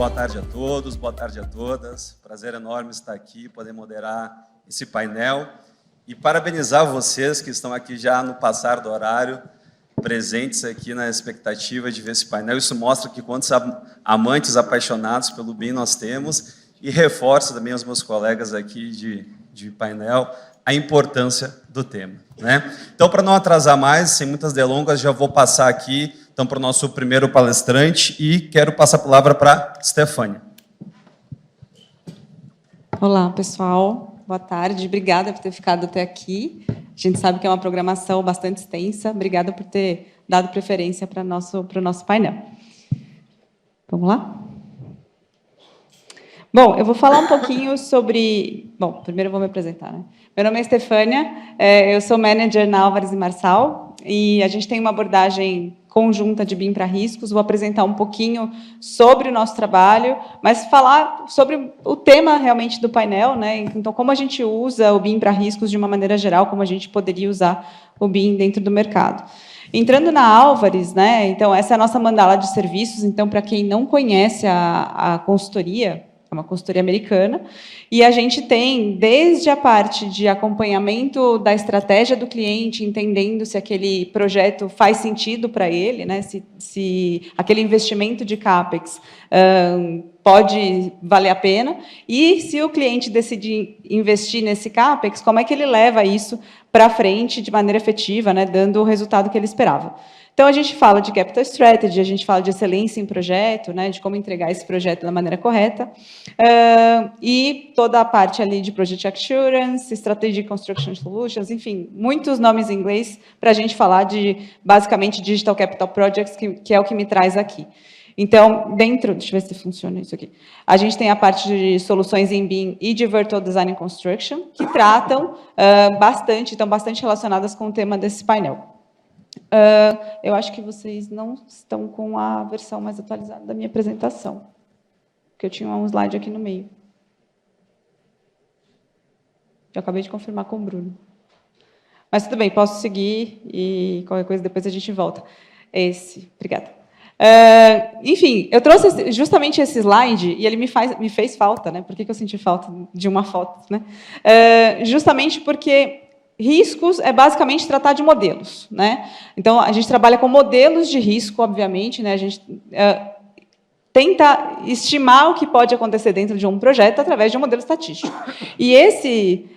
boa tarde a todos, boa tarde a todas. Prazer enorme estar aqui, poder moderar esse painel e parabenizar vocês que estão aqui já no passar do horário, presentes aqui na expectativa de ver esse painel. Isso mostra que quantos amantes apaixonados pelo BIM nós temos e reforça também aos meus colegas aqui de painel a importância do tema, né? Então, para não atrasar mais, sem muitas delongas, já vou passar aqui então, para o nosso primeiro palestrante e quero passar a palavra para a Stefânia. Olá, pessoal. Boa tarde. Obrigada por ter ficado até aqui. A gente sabe que é uma programação bastante extensa. Obrigada por ter dado preferência para o nosso painel. Vamos lá? Bom, eu vou falar um pouquinho sobre... Bom, primeiro eu vou me apresentar, né? Meu nome é Stefânia, eu sou manager na Álvares e Marçal, e a gente tem uma abordagem conjunta de BIM para riscos. Vou apresentar um pouquinho sobre o nosso trabalho, mas falar sobre o tema realmente do painel, né? Então, como a gente usa o BIM para riscos de uma maneira geral, como a gente poderia usar o BIM dentro do mercado. Entrando na Álvares, né? Então, essa é a nossa mandala de serviços. Então, para quem não conhece a consultoria, é uma consultoria americana, e a gente tem desde a parte de acompanhamento da estratégia do cliente, entendendo se aquele projeto faz sentido para ele, né? Se aquele investimento de CAPEX pode valer a pena, e se o cliente decidir investir nesse CAPEX, como é que ele leva isso para frente de maneira efetiva, né? Dando o resultado que ele esperava. Então, a gente fala de Capital Strategy, a gente fala de excelência em projeto, né, de como entregar esse projeto da maneira correta, e toda a parte ali de Project Assurance, Strategic Construction Solutions, enfim, muitos nomes em inglês para a gente falar de, basicamente, Digital Capital Projects, que é o que me traz aqui. Então, dentro... Deixa eu ver se funciona isso aqui. A gente tem a parte de soluções em BIM e de Virtual Design and Construction, que tratam estão bastante relacionadas com o tema desse painel. Eu acho que vocês não estão com a versão mais atualizada da minha apresentação, porque eu tinha um slide aqui no meio. Eu acabei de confirmar com o Bruno. Mas tudo bem, posso seguir e qualquer coisa depois a gente volta. Obrigada. Enfim, eu trouxe justamente esse slide e ele me fez falta, né? Por que eu senti falta de uma foto, né? Justamente porque riscos é basicamente tratar de modelos, né? Então, a gente trabalha com modelos de risco, obviamente, né? A gente tenta estimar o que pode acontecer dentro de um projeto através de um modelo estatístico. E esse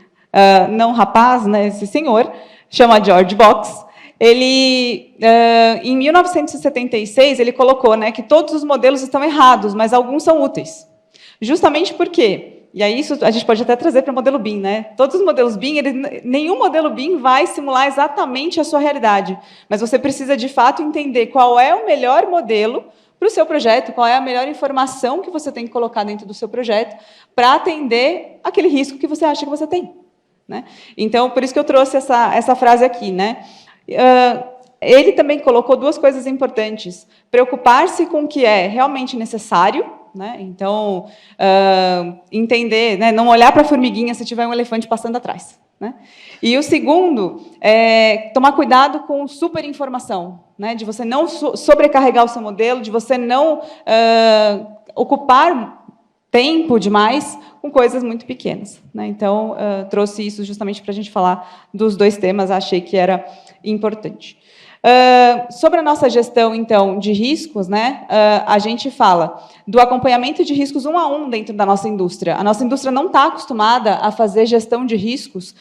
rapaz, né, esse senhor, chama George Box, ele, em 1976, ele colocou, né, que todos os modelos estão errados, mas alguns são úteis. Justamente porque... E aí isso a gente pode até trazer para o modelo BIM, né? Todos os modelos BIM, nenhum modelo BIM vai simular exatamente a sua realidade, mas você precisa, de fato, entender qual é o melhor modelo para o seu projeto, qual é a melhor informação que você tem que colocar dentro do seu projeto para atender aquele risco que você acha que você tem, né? Então, por isso que eu trouxe essa frase aqui, né? Ele também colocou duas coisas importantes. Preocupar-se com o que é realmente necessário, né? Então, entender, né? Não olhar para a formiguinha se tiver um elefante passando atrás, né? E o segundo é tomar cuidado com superinformação, né? De você não sobrecarregar o seu modelo, de você não ocupar tempo demais com coisas muito pequenas, né? Então, trouxe isso justamente para a gente falar dos dois temas, achei que era importante. Sobre a nossa gestão, então, de riscos, né, a gente fala do acompanhamento de riscos 1 a 1 dentro da nossa indústria. A nossa indústria não está acostumada a fazer gestão de riscos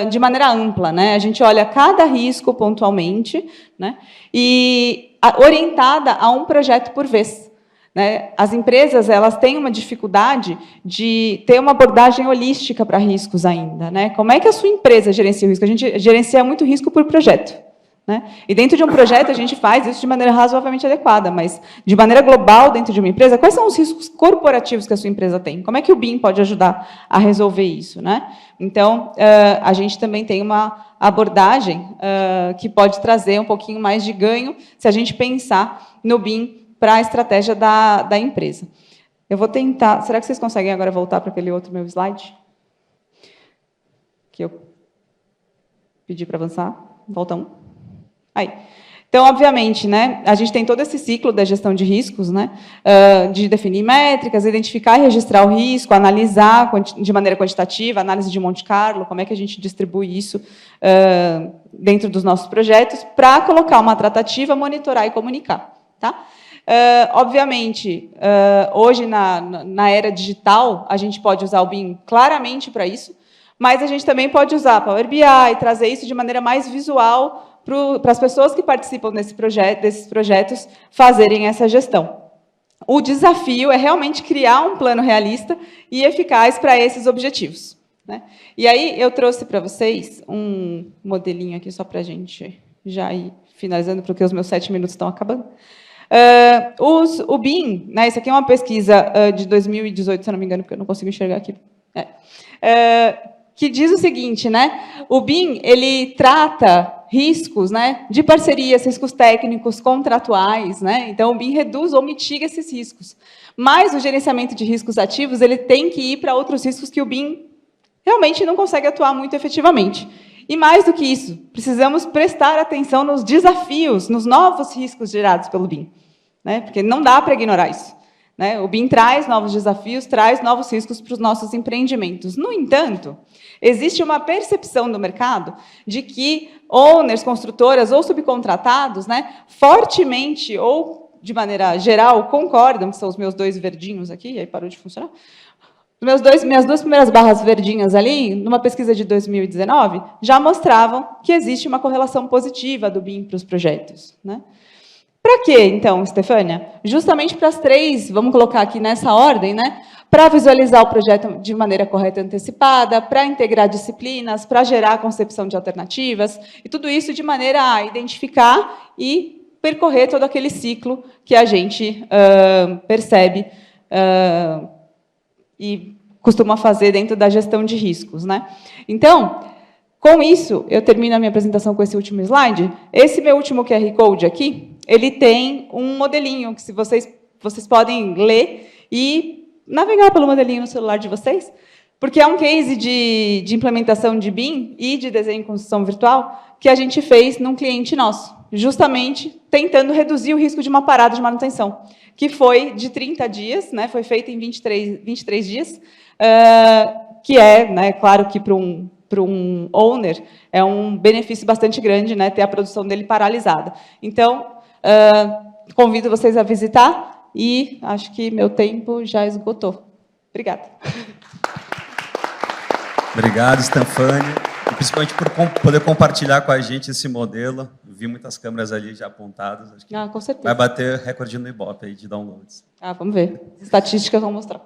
de maneira ampla, né? A gente olha cada risco pontualmente, né, e orientada a um projeto por vez, né? As empresas, elas têm uma dificuldade de ter uma abordagem holística para riscos ainda, né? Como é que a sua empresa gerencia o risco? A gente gerencia muito risco por projeto, né? E dentro de um projeto a gente faz isso de maneira razoavelmente adequada, mas de maneira global dentro de uma empresa, quais são os riscos corporativos que a sua empresa tem? Como é que o BIM pode ajudar a resolver isso, né? Então, a gente também tem uma abordagem que pode trazer um pouquinho mais de ganho se a gente pensar no BIM para a estratégia da empresa. Eu vou tentar... Será que vocês conseguem agora voltar para aquele outro meu slide? Que eu pedi para avançar. Volta um. Aí. Então, obviamente, né, a gente tem todo esse ciclo da gestão de riscos, né, de definir métricas, identificar e registrar o risco, analisar de maneira quantitativa, análise de Monte Carlo, como é que a gente distribui isso dentro dos nossos projetos, para colocar uma tratativa, monitorar e comunicar. Tá? Obviamente, hoje, na era digital, a gente pode usar o BIM claramente para isso, mas a gente também pode usar Power BI e trazer isso de maneira mais visual para as pessoas que participam desses projetos fazerem essa gestão. O desafio é realmente criar um plano realista e eficaz para esses objetivos. Né? E aí eu trouxe para vocês um modelinho aqui, só para a gente já ir finalizando, porque os meus 7 minutos estão acabando. O BIM, né, isso aqui é uma pesquisa de 2018, se eu não me engano, porque eu não consigo enxergar aqui. Que diz o seguinte, né? O BIM, ele trata riscos, né, de parcerias, riscos técnicos, contratuais, né? Então, o BIM reduz ou mitiga esses riscos. Mas o gerenciamento de riscos ativos, ele tem que ir para outros riscos que o BIM realmente não consegue atuar muito efetivamente. E mais do que isso, precisamos prestar atenção nos desafios, nos novos riscos gerados pelo BIM, né? Porque não dá para ignorar isso. Né? O BIM traz novos desafios, traz novos riscos para os nossos empreendimentos. No entanto, existe uma percepção do mercado de que owners, construtoras ou subcontratados, né, fortemente ou de maneira geral concordam, que são os meus 2 verdinhos aqui, aí parou de funcionar. Minhas 2 primeiras barras verdinhas ali, numa pesquisa de 2019, já mostravam que existe uma correlação positiva do BIM para os projetos. Né? Para quê, então, Estefânia? Justamente para as 3, vamos colocar aqui nessa ordem, né? Para visualizar o projeto de maneira correta e antecipada, para integrar disciplinas, para gerar a concepção de alternativas, e tudo isso de maneira a identificar e percorrer todo aquele ciclo que a gente percebe e costuma fazer dentro da gestão de riscos. Né? Então, com isso, eu termino a minha apresentação com esse último slide. Esse meu último QR Code aqui, ele tem um modelinho que vocês podem ler e navegar pelo modelinho no celular de vocês, porque é um case de implementação de BIM e de desenho e construção virtual que a gente fez num cliente nosso, justamente tentando reduzir o risco de uma parada de manutenção, que foi de 30 dias, né, foi feita em 23 dias, que é, né, claro que para um owner é um benefício bastante grande, né, ter a produção dele paralisada. Então, convido vocês a visitar e acho que meu tempo já esgotou. Obrigada. Obrigado, Estefânia, e principalmente por poder compartilhar com a gente esse modelo. Vi muitas câmeras ali já apontadas. Acho que com certeza. vai bater recorde no Ibope aí de downloads. Vamos ver. As estatísticas vão mostrar.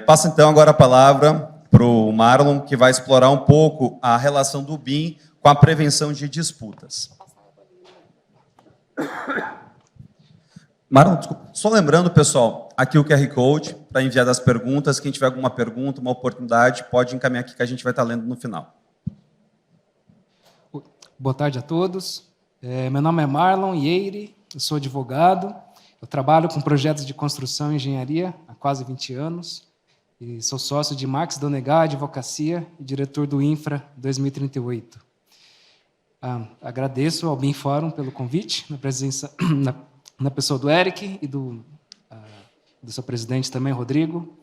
Passo, então, agora a palavra para o Marlon, que vai explorar um pouco a relação do BIM com a prevenção de disputas. Marlon, desculpa. Só lembrando, pessoal, aqui o QR Code para enviar das perguntas. Quem tiver alguma pergunta, uma oportunidade, pode encaminhar aqui que a gente vai estar lendo no final. Boa tarde a todos. Meu nome é Marlon Ieire, eu sou advogado. Eu trabalho com projetos de construção e engenharia há quase 20 anos. E sou sócio de Marx Donegat Advocacia e diretor do Infra 2038. Agradeço ao BIM Fórum pelo convite, na presença na pessoa do Eric e do seu presidente também, Rodrigo.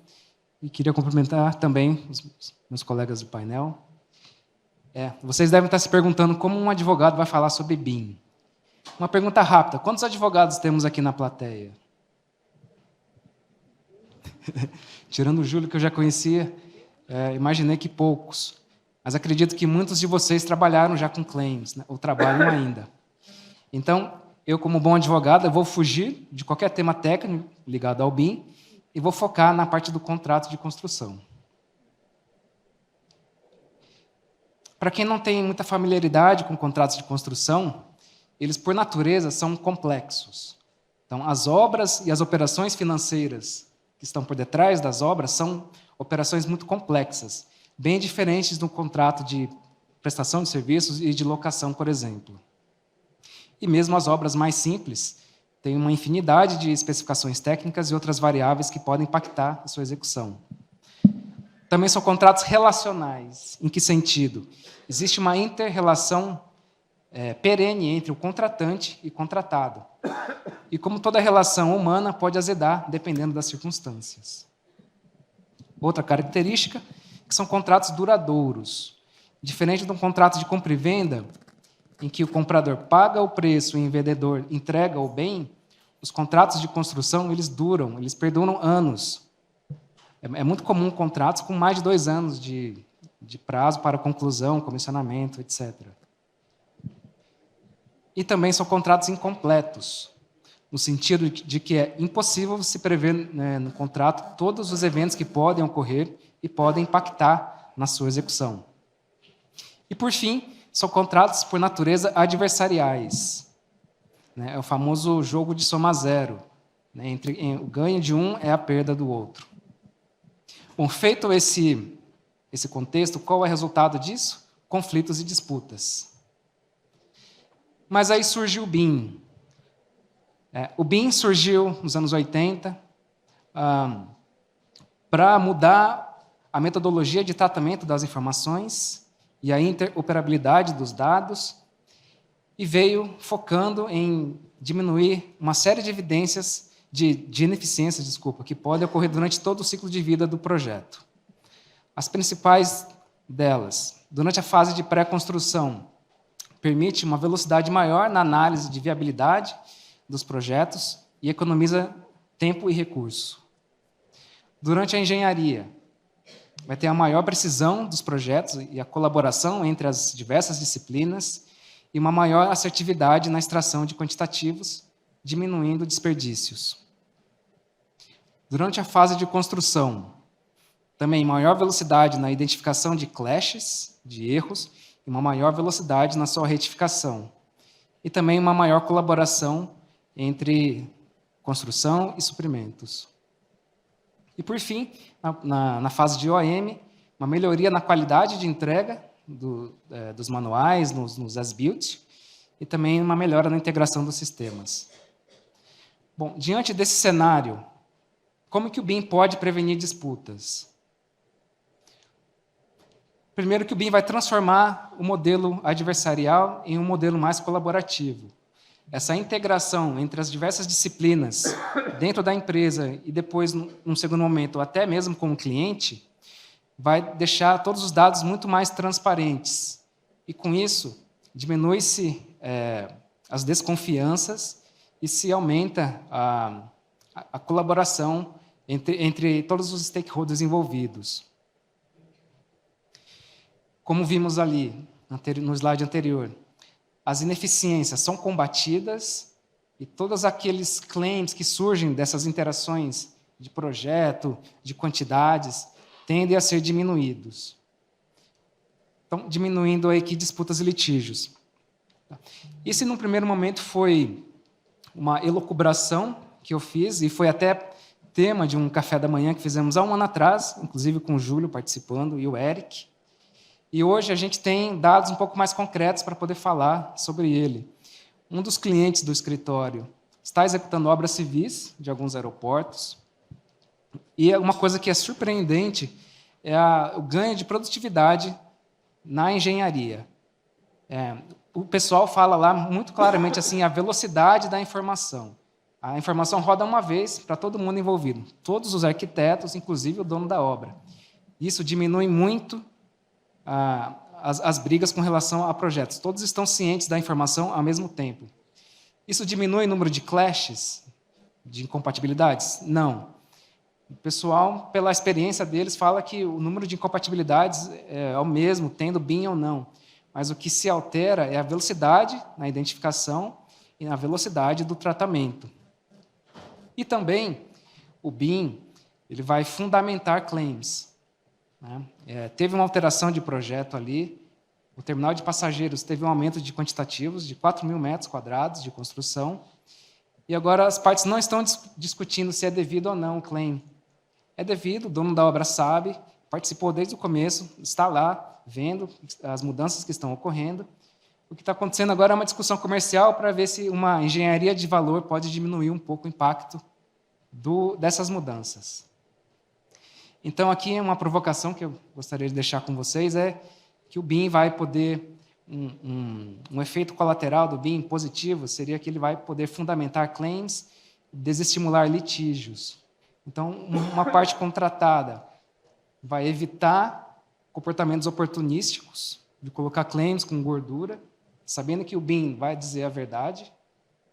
E queria cumprimentar também os meus colegas do painel. Vocês devem estar se perguntando como um advogado vai falar sobre BIM. Uma pergunta rápida. Quantos advogados temos aqui na plateia? Tirando o Júlio, que eu já conhecia, imaginei que poucos. Mas acredito que muitos de vocês trabalharam já com claims, né, ou trabalham ainda. Então, eu, como bom advogado, eu vou fugir de qualquer tema técnico ligado ao BIM e vou focar na parte do contrato de construção. Para quem não tem muita familiaridade com contratos de construção, eles, por natureza, são complexos. Então, as obras e as operações financeiras que estão por detrás das obras são operações muito complexas, bem diferentes do contrato de prestação de serviços e de locação, por exemplo. E mesmo as obras mais simples têm uma infinidade de especificações técnicas e outras variáveis que podem impactar a sua execução. Também são contratos relacionais. Em que sentido? Existe uma inter-relação perene entre o contratante e contratado. E como toda relação humana pode azedar, dependendo das circunstâncias. Outra característica, que são contratos duradouros. Diferente de um contrato de compra e venda, em que o comprador paga o preço e o vendedor entrega o bem, os contratos de construção, eles duram, eles perduram anos. É muito comum contratos com mais de 2 anos de prazo para conclusão, comissionamento, etc. E também são contratos incompletos, no sentido de que é impossível se prever, né, no contrato todos os eventos que podem ocorrer e podem impactar na sua execução. E, por fim, são contratos, por natureza, adversariais. Né? É o famoso jogo de soma zero. Né? O ganho de um é a perda do outro. Bom, feito esse contexto, qual é o resultado disso? Conflitos e disputas. Mas aí surgiu o BIM. O BIM surgiu nos anos 80 para mudar a metodologia de tratamento das informações e a interoperabilidade dos dados, e veio focando em diminuir uma série de evidências de ineficiências, que podem ocorrer durante todo o ciclo de vida do projeto. As principais delas, durante a fase de pré-construção, permite uma velocidade maior na análise de viabilidade dos projetos e economiza tempo e recurso. Durante a engenharia, vai ter a maior precisão dos projetos e a colaboração entre as diversas disciplinas e uma maior assertividade na extração de quantitativos, diminuindo desperdícios. Durante a fase de construção, também maior velocidade na identificação de clashes, de erros, e uma maior velocidade na sua retificação. E também uma maior colaboração entre construção e suprimentos. E, por fim, na fase de OM, uma melhoria na qualidade de entrega dos manuais, nos as-built, e também uma melhora na integração dos sistemas. Bom, diante desse cenário, como que o BIM pode prevenir disputas? Primeiro, que o BIM vai transformar o modelo adversarial em um modelo mais colaborativo. Essa integração entre as diversas disciplinas dentro da empresa e depois, num segundo momento, até mesmo com o cliente, vai deixar todos os dados muito mais transparentes. E, com isso, diminui-se as desconfianças e se aumenta a colaboração entre todos os stakeholders envolvidos. Como vimos ali, no slide anterior, as ineficiências são combatidas e todos aqueles claims que surgem dessas interações de projeto, de quantidades, tendem a ser diminuídos. Então, diminuindo aí que disputas e litígios. Esse, num primeiro momento, foi uma elucubração que eu fiz, e foi até tema de um café da manhã que fizemos há um ano atrás, inclusive com o Júlio participando e o Eric. E hoje a gente tem dados um pouco mais concretos para poder falar sobre ele. Um dos clientes do escritório está executando obras civis de alguns aeroportos. E uma coisa que é surpreendente é o ganho de produtividade na engenharia. O pessoal fala lá muito claramente assim, a velocidade da informação. A informação roda uma vez para todo mundo envolvido, todos os arquitetos, inclusive o dono da obra. Isso diminui muito as brigas com relação a projetos. Todos estão cientes da informação ao mesmo tempo. Isso diminui o número de clashes, de incompatibilidades? Não. O pessoal, pela experiência deles, fala que o número de incompatibilidades é o mesmo, tendo BIM ou não. Mas o que se altera é a velocidade na identificação e na velocidade do tratamento. E também, o BIM ele vai fundamentar claims. Teve uma alteração de projeto ali, o terminal de passageiros teve um aumento de quantitativos de 4.000 metros quadrados de construção, e agora as partes não estão discutindo se é devido ou não o claim. É devido, o dono da obra sabe, participou desde o começo, está lá, vendo as mudanças que estão ocorrendo. O que está acontecendo agora é uma discussão comercial para ver se uma engenharia de valor pode diminuir um pouco o impacto dessas mudanças. Então, aqui uma provocação que eu gostaria de deixar com vocês é que o BIM vai poder um efeito colateral do BIM positivo seria que ele vai poder fundamentar claims, desestimular litígios. Então, uma parte contratada vai evitar comportamentos oportunísticos, de colocar claims com gordura, sabendo que o BIM vai dizer a verdade.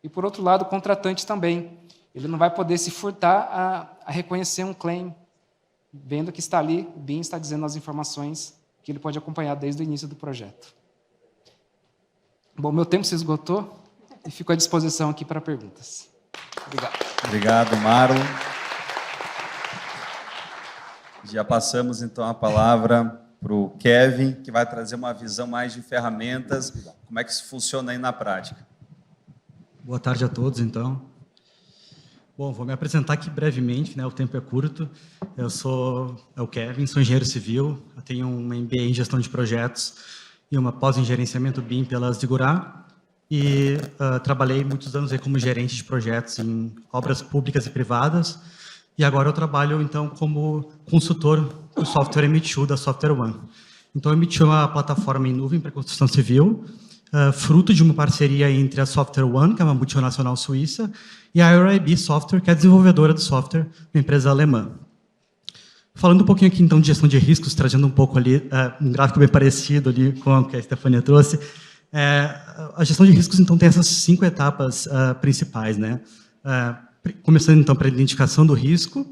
E, por outro lado, o contratante também. Ele não vai poder se furtar a reconhecer um claim, vendo que está ali, o BIM está dizendo as informações que ele pode acompanhar desde o início do projeto. Bom, meu tempo se esgotou e fico à disposição aqui para perguntas. Obrigado. Obrigado, Marlon. Já passamos, então, a palavra para o Kevin, que vai trazer uma visão mais de ferramentas, como é que isso funciona aí na prática. Boa tarde a todos, então. Bom, vou me apresentar aqui brevemente, né? O tempo é curto. Eu sou o Kevin, sou engenheiro civil, eu tenho um MBA em gestão de projetos e uma pós em gerenciamento BIM pela Zigurá, e trabalhei muitos anos aí como gerente de projetos em obras públicas e privadas, e agora eu trabalho, então, como consultor do software M2 da SoftwareOne. Então, a M2 é uma plataforma em nuvem para construção civil, fruto de uma parceria entre a SoftwareOne, que é uma multinacional suíça, e a RIB Software, que é a desenvolvedora do software, uma empresa alemã. Falando um pouquinho aqui, então, de gestão de riscos, trazendo um pouco ali, um gráfico bem parecido ali com o que a Stefania trouxe, a gestão de riscos, então, tem essas 5 etapas principais, né? Começando, então, pela identificação do risco,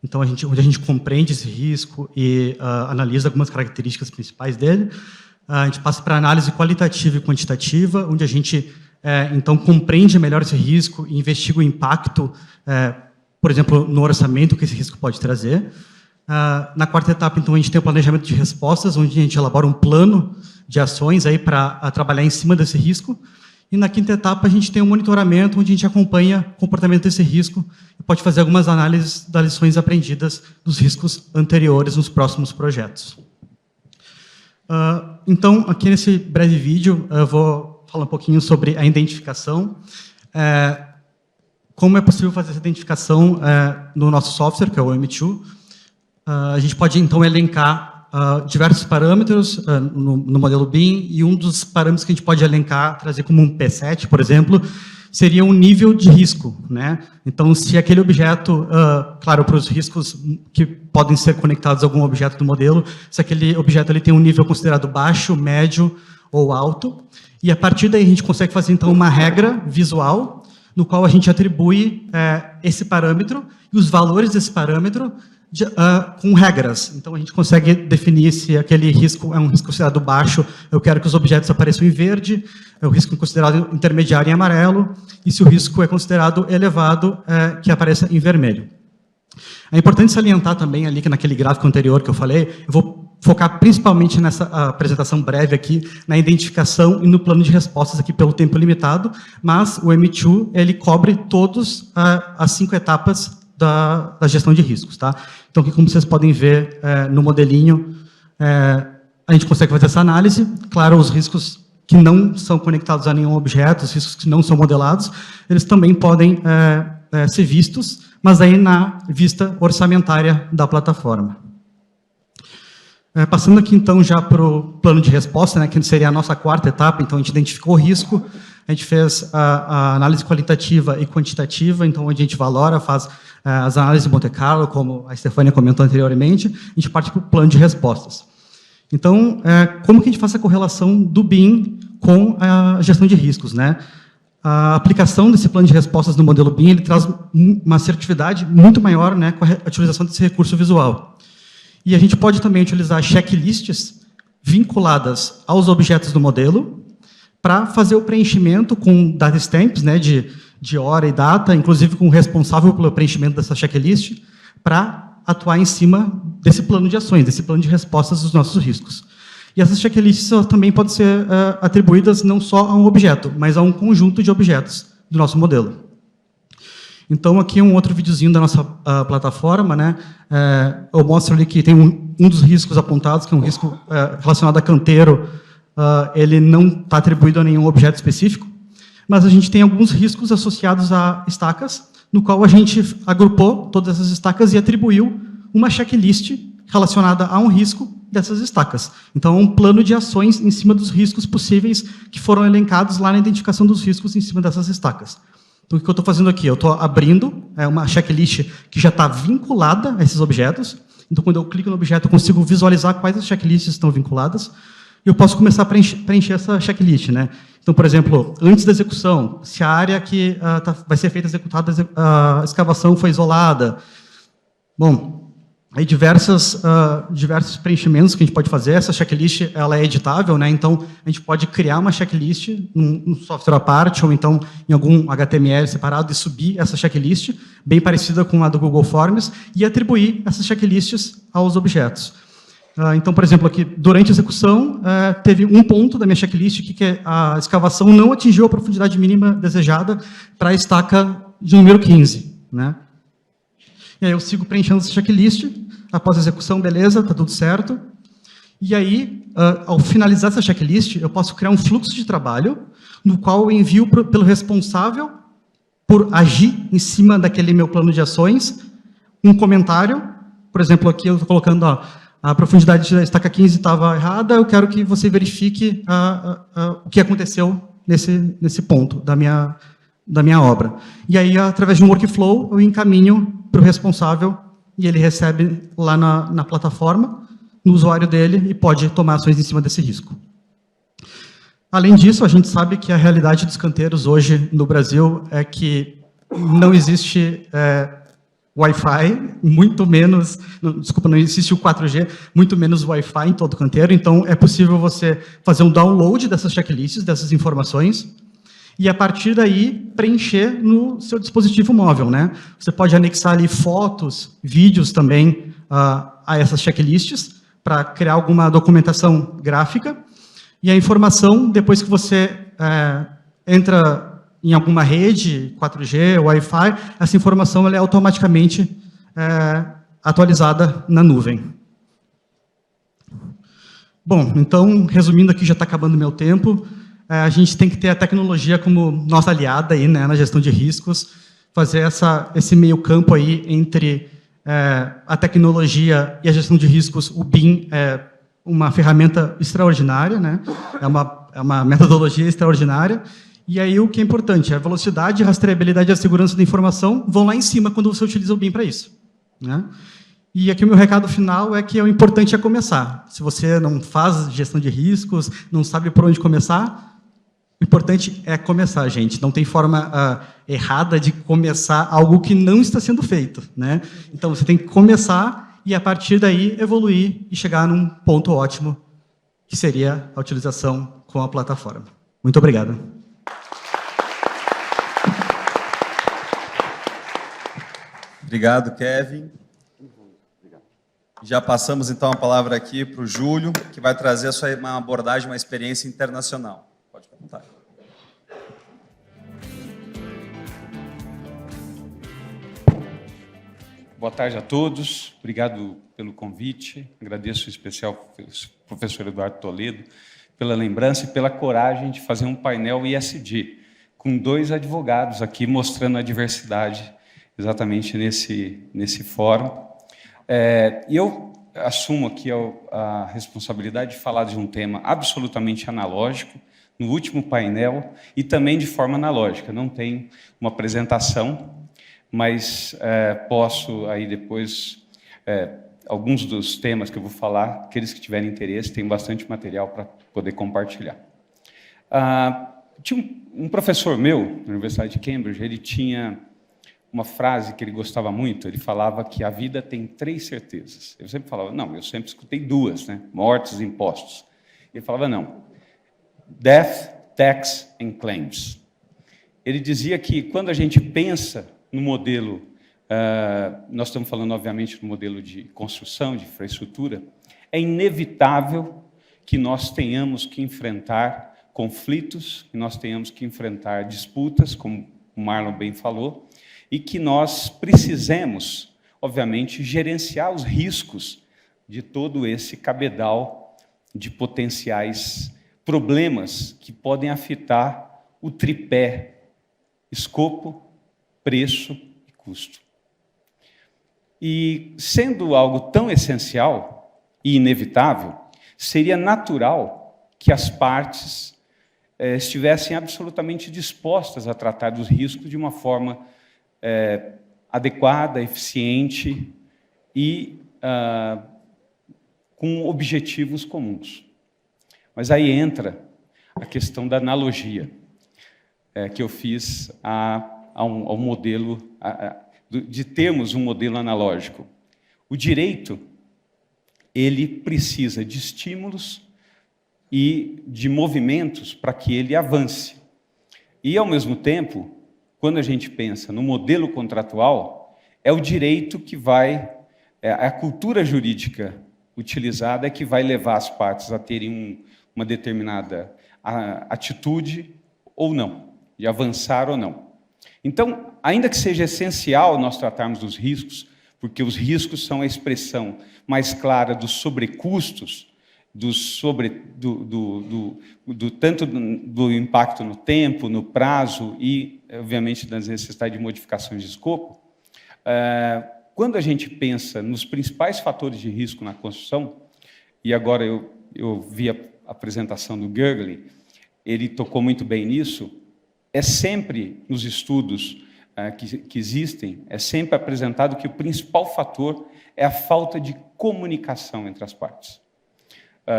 então, onde a gente compreende esse risco e analisa algumas características principais dele. A gente passa para a análise qualitativa e quantitativa, onde a gente, então, compreende melhor esse risco e investiga o impacto, por exemplo, no orçamento que esse risco pode trazer. Na quarta etapa, então, a gente tem o planejamento de respostas, onde a gente elabora um plano de ações aí para trabalhar em cima desse risco. E na quinta etapa, a gente tem um monitoramento, onde a gente acompanha o comportamento desse risco e pode fazer algumas análises das lições aprendidas dos riscos anteriores nos próximos projetos. Então, aqui nesse breve vídeo, eu vou falar um pouquinho sobre a identificação. Como é possível fazer essa identificação no nosso software, que é o M2. A gente pode, então, elencar diversos parâmetros no modelo BIM, e um dos parâmetros que a gente pode elencar, trazer como um P7, por exemplo, seria um nível de risco, né? Então, se aquele objeto, claro, para os riscos que podem ser conectados a algum objeto do modelo, se aquele objeto ele tem um nível considerado baixo, médio ou alto, e a partir daí a gente consegue fazer, então, uma regra visual, no qual a gente atribui esse parâmetro e os valores desse parâmetro com regras. Então, a gente consegue definir se aquele risco é um risco considerado baixo, eu quero que os objetos apareçam em verde, é o risco considerado intermediário em amarelo, e se o risco é considerado elevado, que apareça em vermelho. É importante salientar também ali, que naquele gráfico anterior que eu falei, eu vou focar principalmente nessa apresentação breve aqui, na identificação e no plano de respostas aqui pelo tempo limitado, mas o M2, ele cobre todas as 5 etapas da gestão de riscos, tá? Então, aqui, como vocês podem ver no modelinho, a gente consegue fazer essa análise. Claro, os riscos que não são conectados a nenhum objeto, os riscos que não são modelados, eles também podem ser vistos, mas aí na vista orçamentária da plataforma. Passando aqui, então, já para o plano de resposta, né, que seria a nossa quarta etapa. Então, a gente identificou o risco, a gente fez a análise qualitativa e quantitativa, então, onde a gente valora, faz as análises de Monte Carlo, como a Stefania comentou anteriormente, a gente parte para o plano de respostas. Então, como que a gente faz a correlação do BIM com a gestão de riscos, né? A aplicação desse plano de respostas no modelo BIM, ele traz uma assertividade muito maior, né, com a utilização desse recurso visual. E a gente pode também utilizar checklists vinculadas aos objetos do modelo para fazer o preenchimento com data stamps, né, de hora e data, inclusive com o responsável pelo preenchimento dessa checklist, para atuar em cima desse plano de ações, desse plano de respostas dos nossos riscos. E essas checklists também podem ser atribuídas não só a um objeto, mas a um conjunto de objetos do nosso modelo. Então, aqui um outro videozinho da nossa plataforma, né? Eu mostro ali que tem um dos riscos apontados, que é um risco relacionado a canteiro, ele não está atribuído a nenhum objeto específico, mas a gente tem alguns riscos associados a estacas, no qual a gente agrupou todas essas estacas e atribuiu uma checklist relacionada a um risco dessas estacas. Então, é um plano de ações em cima dos riscos possíveis que foram elencados lá na identificação dos riscos em cima dessas estacas. Então, o que eu estou fazendo aqui? Eu estou abrindo uma checklist que já está vinculada a esses objetos. Então, quando eu clico no objeto, eu consigo visualizar quais as checklists estão vinculadas. E eu posso começar a preencher essa checklist, né? Então, por exemplo, antes da execução, se a área que vai ser feita executada, a escavação foi isolada. Bom, aí diversos preenchimentos que a gente pode fazer. Essa checklist ela é editável, né? Então, a gente pode criar uma checklist num software à parte, ou então em algum HTML separado, e subir essa checklist, bem parecida com a do Google Forms, e atribuir essas checklists aos objetos. Então, por exemplo, aqui, durante a execução, teve um ponto da minha checklist que a escavação não atingiu a profundidade mínima desejada para a estaca de número 15. Né? E aí eu sigo preenchendo essa checklist, após a execução, beleza, está tudo certo. E aí, ao finalizar essa checklist, eu posso criar um fluxo de trabalho, no qual eu envio pelo responsável por agir em cima daquele meu plano de ações, um comentário. Por exemplo, aqui eu estou colocando... a profundidade da estaca 15 estava errada, eu quero que você verifique o que aconteceu nesse ponto da minha obra. E aí, através de um workflow, eu encaminho para o responsável e ele recebe lá na plataforma, no usuário dele, e pode tomar ações em cima desse risco. Além disso, a gente sabe que a realidade dos canteiros hoje no Brasil é que não existe... Wi-Fi, muito menos, desculpa, não existe o 4G, muito menos Wi-Fi em todo o canteiro, então é possível você fazer um download dessas checklists, dessas informações, e a partir daí preencher no seu dispositivo móvel, né? Você pode anexar ali fotos, vídeos também a essas checklists, para criar alguma documentação gráfica, e a informação, depois que você entra em alguma rede, 4G, Wi-Fi, essa informação ela é automaticamente atualizada na nuvem. Bom, então, resumindo aqui, já está acabando o meu tempo, a gente tem que ter a tecnologia como nossa aliada aí, né, na gestão de riscos, fazer esse meio campo aí entre a tecnologia e a gestão de riscos. O BIM é uma ferramenta extraordinária, né, é uma metodologia extraordinária. E aí o que é importante, a velocidade, a rastreabilidade e a segurança da informação vão lá em cima quando você utiliza o BIM para isso. Né? E aqui o meu recado final é que o importante é começar. Se você não faz gestão de riscos, não sabe por onde começar, o importante é começar, gente. Não tem forma errada de começar algo que não está sendo feito. Né? Então você tem que começar e a partir daí evoluir e chegar num ponto ótimo, que seria a utilização com a plataforma. Muito obrigado. Obrigado, Kevin. Já passamos, então, a palavra aqui para o Júlio, que vai trazer uma abordagem, uma experiência internacional. Pode perguntar. Boa tarde a todos. Obrigado pelo convite. Agradeço em especial ao professor Eduardo Toledo pela lembrança e pela coragem de fazer um painel ISD, com 2 advogados aqui mostrando a diversidade exatamente nesse fórum. E eu assumo aqui a responsabilidade de falar de um tema absolutamente analógico, no último painel, e também de forma analógica. Não tem uma apresentação, mas posso aí depois, alguns dos temas que eu vou falar, aqueles que tiverem interesse, tem bastante material para poder compartilhar. Tinha um professor meu, na Universidade de Cambridge, ele tinha uma frase que ele gostava muito, ele falava que a vida tem 3 certezas. Eu sempre falava, não, eu sempre escutei 2, né? Mortes e impostos. Ele falava, não, death, tax and claims. Ele dizia que quando a gente pensa no modelo, nós estamos falando, obviamente, do modelo de construção, de infraestrutura, é inevitável que nós tenhamos que enfrentar conflitos, que nós tenhamos que enfrentar disputas, como o Marlon bem falou, e que nós precisemos, obviamente, gerenciar os riscos de todo esse cabedal de potenciais problemas que podem afetar o tripé escopo, preço e custo. E, sendo algo tão essencial, e inevitável, seria natural que as partes estivessem absolutamente dispostas a tratar dos riscos de uma forma adequada, eficiente e com objetivos comuns. Mas aí entra a questão da analogia que eu fiz ao modelo, de termos um modelo analógico. O direito, ele precisa de estímulos e de movimentos para que ele avance. E, ao mesmo tempo, quando a gente pensa no modelo contratual, é o direito que vai, a cultura jurídica utilizada é que vai levar as partes a terem uma determinada atitude ou não, de avançar ou não. Então, ainda que seja essencial nós tratarmos dos riscos, porque os riscos são a expressão mais clara dos sobrecustos, tanto do impacto no tempo, no prazo e, obviamente, das necessidades de modificações de escopo, quando a gente pensa nos principais fatores de risco na construção, e agora eu vi a apresentação do Gergely, ele tocou muito bem nisso, é sempre, nos estudos que existem, é sempre apresentado que o principal fator é a falta de comunicação entre as partes.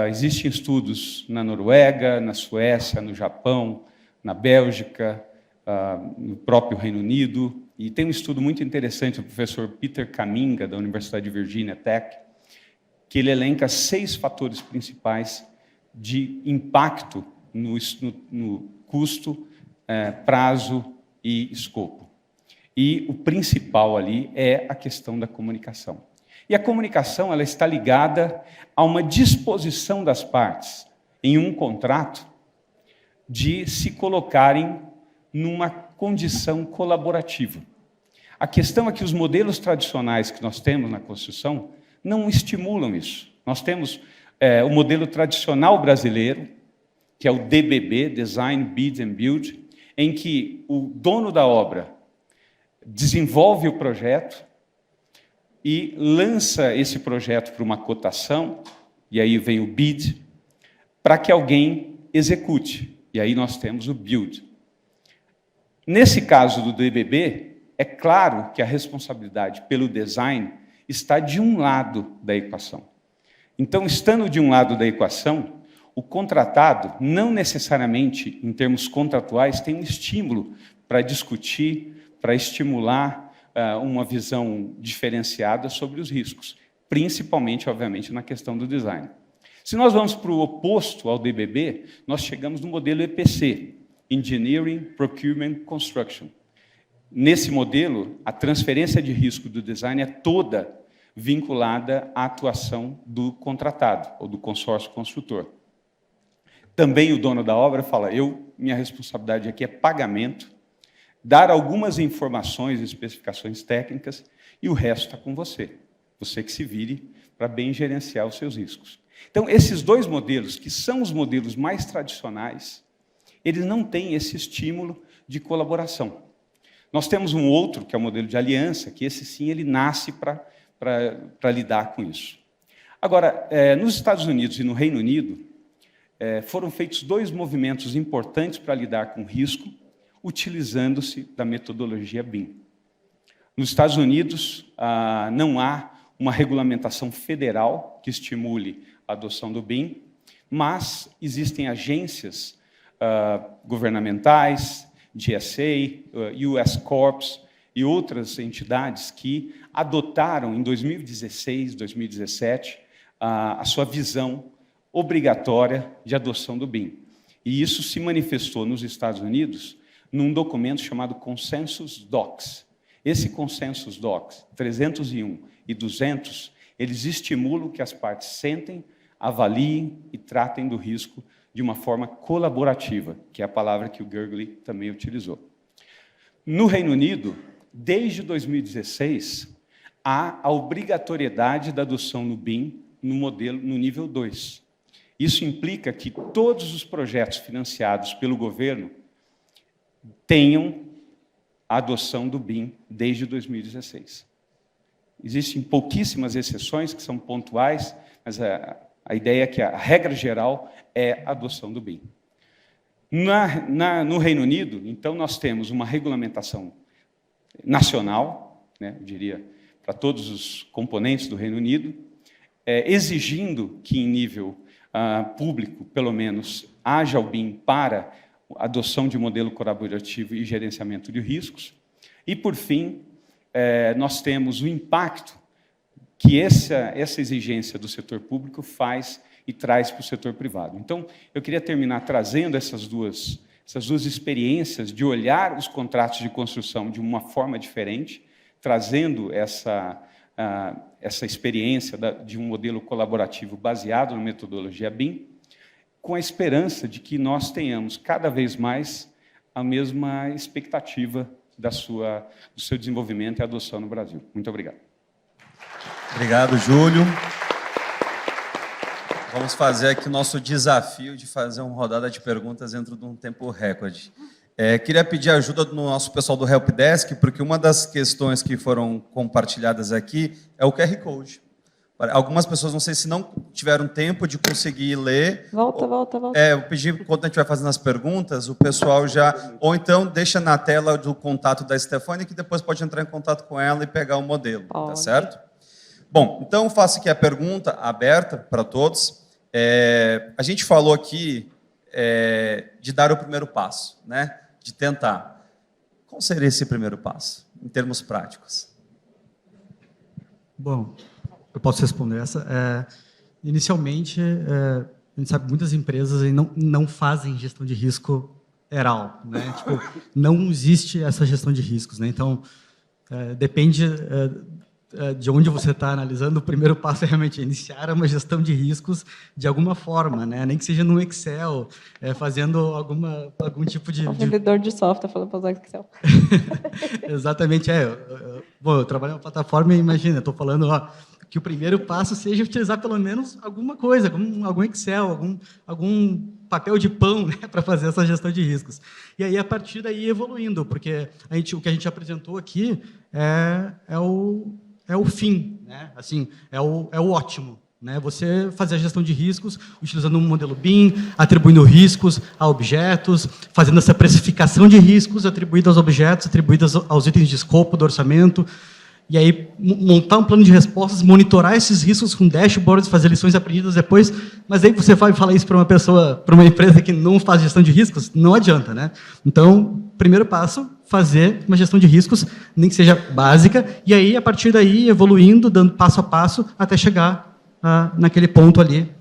Existem estudos na Noruega, na Suécia, no Japão, na Bélgica, no próprio Reino Unido, e tem um estudo muito interessante do professor Peter Kaminga, da Universidade de Virginia Tech, que ele elenca 6 fatores principais de impacto no custo, prazo e escopo. E o principal ali é a questão da comunicação. E a comunicação ela está ligada a uma disposição das partes, em um contrato, de se colocarem numa condição colaborativa. A questão é que os modelos tradicionais que nós temos na construção não estimulam isso. Nós temos o modelo tradicional brasileiro, que é o DBB, Design, Bid and Build, em que o dono da obra desenvolve o projeto e lança esse projeto para uma cotação, e aí vem o bid, para que alguém execute. E aí nós temos o build. Nesse caso do DBB, é claro que a responsabilidade pelo design está de um lado da equação. Então, estando de um lado da equação, o contratado, não necessariamente em termos contratuais, tem um estímulo para discutir, para estimular uma visão diferenciada sobre os riscos, principalmente, obviamente, na questão do design. Se nós vamos para o oposto ao DBB, nós chegamos no modelo EPC, Engineering, Procurement, Construction. Nesse modelo, a transferência de risco do design é toda vinculada à atuação do contratado, ou do consórcio construtor. Também o dono da obra fala, minha responsabilidade aqui é pagamento, dar algumas informações e especificações técnicas, e o resto está com você. Você que se vire para bem gerenciar os seus riscos. Então, esses 2 modelos, que são os modelos mais tradicionais, eles não têm esse estímulo de colaboração. Nós temos um outro, que é o modelo de aliança, que esse sim, ele nasce para lidar com isso. Agora, nos Estados Unidos e no Reino Unido, foram feitos 2 movimentos importantes para lidar com risco, utilizando-se da metodologia BIM. Nos Estados Unidos, não há uma regulamentação federal que estimule a adoção do BIM, mas existem agências governamentais, GSA, US Corps e outras entidades que adotaram em 2016, 2017, a sua visão obrigatória de adoção do BIM. E isso se manifestou nos Estados Unidos num documento chamado Consensus Docs. Esse Consensus Docs 301 e 200, eles estimulam que as partes sentem, avaliem e tratem do risco de uma forma colaborativa, que é a palavra que o Gergely também utilizou. No Reino Unido, desde 2016, há a obrigatoriedade da adoção no BIM no nível 2. Isso implica que todos os projetos financiados pelo governo tenham a adoção do BIM desde 2016. Existem pouquíssimas exceções que são pontuais, mas a ideia é que a regra geral é a adoção do BIM. No Reino Unido, então, nós temos uma regulamentação nacional, né, eu diria, para todos os componentes do Reino Unido, exigindo que, em nível público, pelo menos, haja o BIM para a adoção de modelo colaborativo e gerenciamento de riscos. E, por fim, nós temos o impacto que essa exigência do setor público faz e traz para o setor privado. Então, eu queria terminar trazendo essas duas experiências de olhar os contratos de construção de uma forma diferente, trazendo essa experiência de um modelo colaborativo baseado na metodologia BIM, com a esperança de que nós tenhamos cada vez mais a mesma expectativa do seu desenvolvimento e adoção no Brasil. Muito obrigado. Obrigado, Júlio. Vamos fazer aqui o nosso desafio de fazer uma rodada de perguntas dentro de um tempo recorde. Queria pedir ajuda do nosso pessoal do Helpdesk, porque uma das questões que foram compartilhadas aqui é o QR Code. Algumas pessoas, não sei se não tiveram tempo de conseguir ler. Volta. Eu pedi, enquanto a gente vai fazendo as perguntas, o pessoal já... Ou então deixa na tela do contato da Stefania, que depois pode entrar em contato com ela e pegar o modelo, tá certo? Bom, então eu faço aqui a pergunta aberta para todos. A gente falou aqui de dar o primeiro passo, né? De tentar. Qual seria esse primeiro passo, em termos práticos? Bom, eu posso responder essa. Inicialmente, a gente sabe que muitas empresas não fazem gestão de risco ERAL, né? Tipo, não existe essa gestão de riscos, né? Então, depende de onde você está analisando. O primeiro passo é realmente iniciar uma gestão de riscos de alguma forma, né? Nem que seja no Excel, fazendo algum tipo de... O vendedor de software falando para usar Excel. Exatamente, Bom, eu trabalho numa plataforma e imagina, estou falando que o primeiro passo seja utilizar pelo menos alguma coisa, algum Excel, algum papel de pão, né, para fazer essa gestão de riscos. E aí, a partir daí, evoluindo, porque o que a gente apresentou aqui é o fim, né? Assim, é o ótimo, né? Você fazer a gestão de riscos utilizando um modelo BIM, atribuindo riscos a objetos, fazendo essa precificação de riscos atribuídos aos objetos, atribuídos aos itens de escopo do orçamento, e aí montar um plano de respostas, monitorar esses riscos com dashboards, fazer lições aprendidas depois. Mas aí você vai falar isso para uma empresa que não faz gestão de riscos, não adianta, né? Então, primeiro passo, fazer uma gestão de riscos, nem que seja básica, e aí, a partir daí, evoluindo, dando passo a passo, até chegar naquele ponto ali,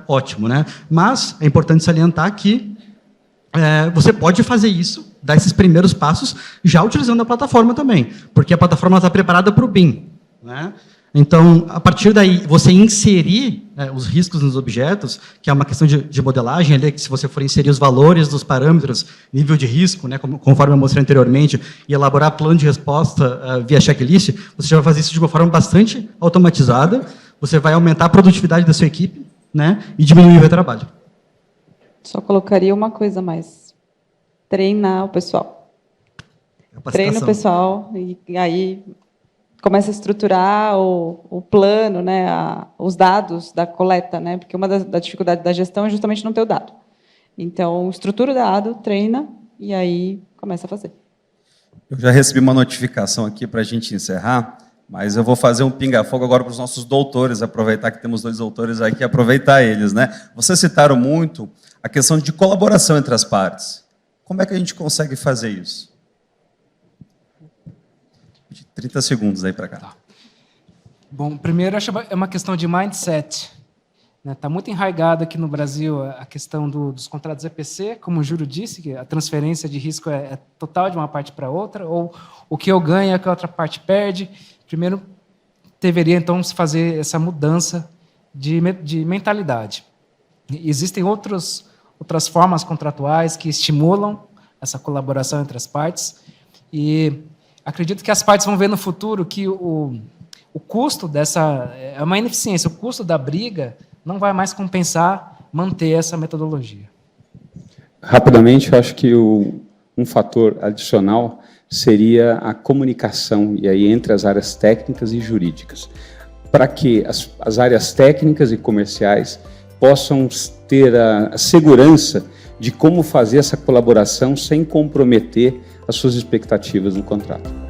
ótimo, né? Mas é importante salientar que você pode fazer isso, dar esses primeiros passos, já utilizando a plataforma também, porque a plataforma está preparada para o BIM, né? Então, a partir daí, você inserir os riscos nos objetos, que é uma questão de modelagem, ali, que se você for inserir os valores dos parâmetros, nível de risco, né, conforme eu mostrei anteriormente, e elaborar plano de resposta via checklist, você já vai fazer isso de uma forma bastante automatizada, você vai aumentar a produtividade da sua equipe, né, e diminuir o retrabalho. Só colocaria uma coisa a mais. Treinar o pessoal. Treina o pessoal e aí começa a estruturar o plano, né, os dados da coleta, né, porque uma das dificuldades da gestão é justamente não ter o dado. Então, estrutura o dado, treina e aí começa a fazer. Eu já recebi uma notificação aqui para a gente encerrar, mas eu vou fazer um pinga-fogo agora para os nossos doutores, aproveitar que temos 2 doutores aqui, aproveitar eles, né? Vocês citaram muito a questão de colaboração entre as partes. Como é que a gente consegue fazer isso? 30 segundos aí para cá. Tá. Bom, primeiro, acho que é uma questão de mindset. Está muito enraigada aqui no Brasil a questão dos contratos EPC, como o Júlio disse, que a transferência de risco é total de uma parte para outra, ou o que eu ganho é que a outra parte perde. Primeiro, deveria, então, se fazer essa mudança de mentalidade. Existem outras formas contratuais que estimulam essa colaboração entre as partes, e acredito que as partes vão ver no futuro que o custo dessa... é uma ineficiência, o custo da briga não vai mais compensar manter essa metodologia. Rapidamente, eu acho que um fator adicional seria a comunicação, e aí entre as áreas técnicas e jurídicas, para que as áreas técnicas e comerciais possam ter a segurança de como fazer essa colaboração sem comprometer as suas expectativas no contrato.